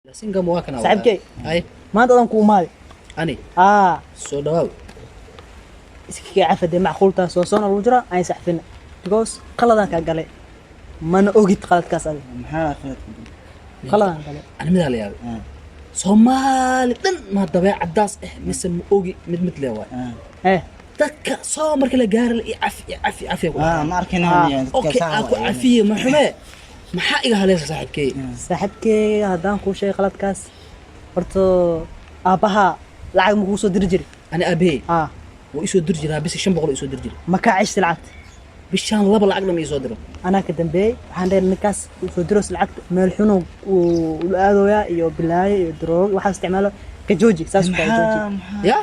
Singa muwaakana صاحبكي ay maanta adan ku umaaday ani soo dhawaw iska cafade macquulta soo lagu jira ay saxfina because qaladan ka galay mana ogid qaladkaas adiga maxaa qaladan galay ani mid la yaab Soomaali dhan ma dabeecadaas mise ma ogi mid leeyahay dadka soo marka la gaar la afi ma arkinaa okay aku afiye ma xume maxaa iga haleesay saaxibkay hadaan ku sheeg qaladkaas horto aabaha lacag ma ku soo diri jiray ani aabay wuu isoo diri jiray bis 500 isoo diri jiray ma ka cishti lacag bishaan laba lacag lama isoo diro ana ka dambeey waxaan dheer ninkaas soo diro lacag meel xuno uu aadooya iyo bilaayo iyo droog waxa isticmaalo ka jooji saas ka jooji ya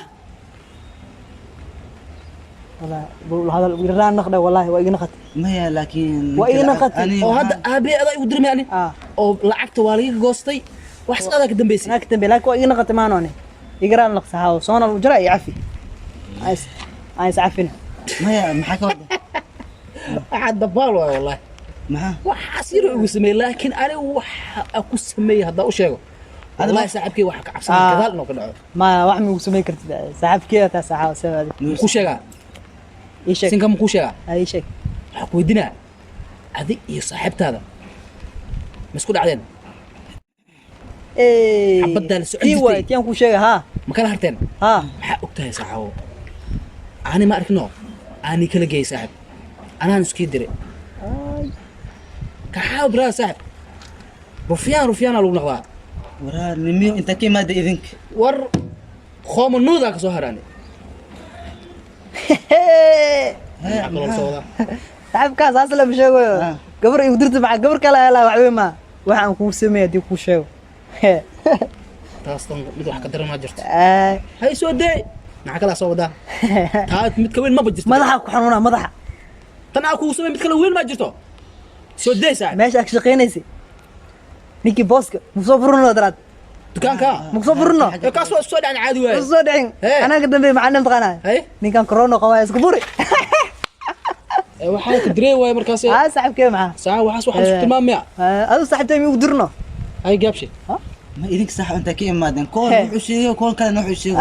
والله هذا الران نقده والله وإينا نقد ما لكن وإينا نقد oo hadda aabe adaa igu dirmay ani oo lacagta waa laga goostay wax adag dambeysay أنا كتب لك وإينا نقد ما نوني يقرأ لك سحاو صون الوجراء يعفي عايز عفنا ما حكى وده عاد دبال والله ما وحاسير igu sameey laakiin ani wax ku sameey hada u sheego والله saaxibkay wax ka cabsan kadaal noo ka dhaco ما واحد من سمي كرت saaxibkay ta saxaw sabab ku sheega إيشك sinka ma ku sheega إيشك waxa ku weydiinaa adig iyo saaxibtaada ma isku dhacdeen xabadda la socodtay كيوة تيان كل شيء ها ma kala harteen maxaa ogtahay saaxawo ani ma arkino ani kala geey saaxib anaan isku diray ka xaabra saaxib rufyaan lagu noqdaa ورا نميو انت كيما دا اذنك war khooma nuuda ka soo harani saaxibka saas la bisheego gabar ay dirta maca gabar kale la waxba ma waxaan ku sameeyay dib ku sheego taas tan mid wax ka daran ma jirto hay soo day maxaa kala soo wadaa taad mid ka weyn ma jirto madaxa ku xanuuna madaxa tan aku sameey mid kale weyn ma jirto soo day saaxib meesha ka shaqeynaysi ninki booska musoo furno daraad dukaanka musoo furno ka soo dhacay caadi waay soo dhicin ana ka dambeey macaan taqaanaa ninkan corona qaba isku furi waxaa ka diray waay markaas saaxibkay maca waxaas waxa isku tilmaamaya adu saaxibtay mi u dirno hay gaabshi ما اذنك صح انت كيما دن كون وحشيه وكون كان وحشيه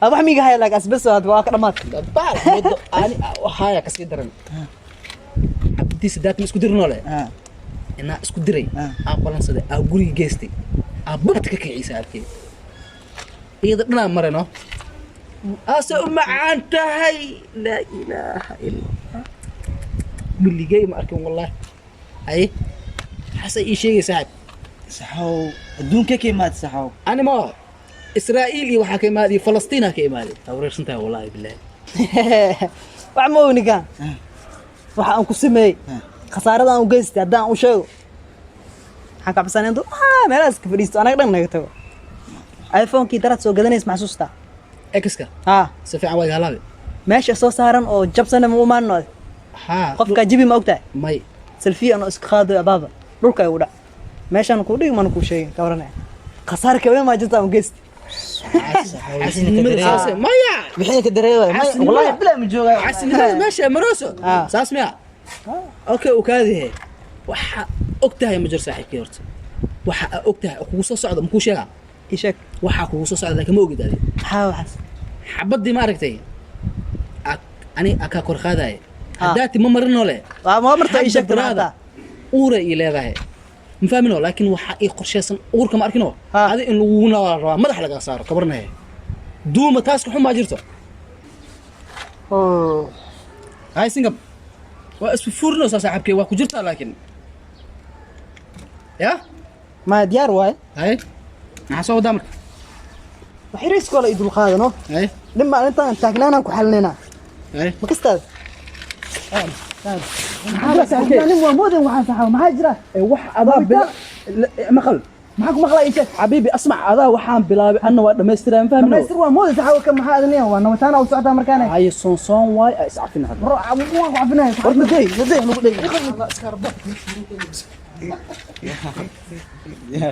wax miga hay laga asbaso had waa ka dhamaad baal ani waxaya ka sii daran abdi sidaat isku dirno le ina isku diray balansaday guriga geestay babta ka kiciisa arkay iyada dhana marano asa macaan tahay la ilaaha illa milligay ma arkin wallahi ay hasa ii sheegay saaxib صحو دونك كيما تصحو انا ما اسرائيل waxa ka imaadey Falastiin ka imaadey tawreersantaa wallahi billahi wax ma waniga waxa aan ku sameeyay khasaarada aan u geystay hadaan u sheego waxa ka cabsanaydo meelaas ka fadhiisto anaga dhan naga tago iPhone ki darad soo gadanays maxsuusta X-ka si fiican way halaabe meesha soo saaran oo jabsana ma u maano qofka jibi ma ogtahay may selfie aan isku qaado abaaba dhulka ay u dhac meeshan ku dhig man ku sheegay ka waranay khasaar ka weyn ma jirta aan geystay maya wixii ka dareeyo wallahi bila ma jooga xasinimada meesha maroso saas miya okay okaadee waxa ogtahay ma jir saaxiibkii horta waxa ogtahay kugu soo socdo ma ku sheega ishak waxa kugu soo socdo laakiin ma ogid adiga waxas xabadii ma aragtay ani aka kor qaaday hadaati ma marino le ma marta ishak daraada uura ii leedahay مفهمينه لكن waxa ay qorsheysan uurka ma arkino adi in lagu naaraa madax laga saaro kabarnay duuma taas ku xuma jirto hay singab waa isku furno saaxiibkay waa ku jirta laakiin ya ma diyaar waay hay maxaa soo wadaa marka waxay risk wala idul qaadano hay dhima intaan taagnaanaan ku xalnayna hay ma kastaad يعني مو مودن وحان صحاو ما هاجرة wax adaa maqal maxaa ku maqlay inta xabiibi asmac adaa waxaan bilaabay anna waa dhameystiraan fahmino dhameystir waa mood saxaw ka maxaa adniya waa nabataana u socdaa markaan ay son way is afina hada bro abu ku afinaay warna day lagu dhigay iska rabo ya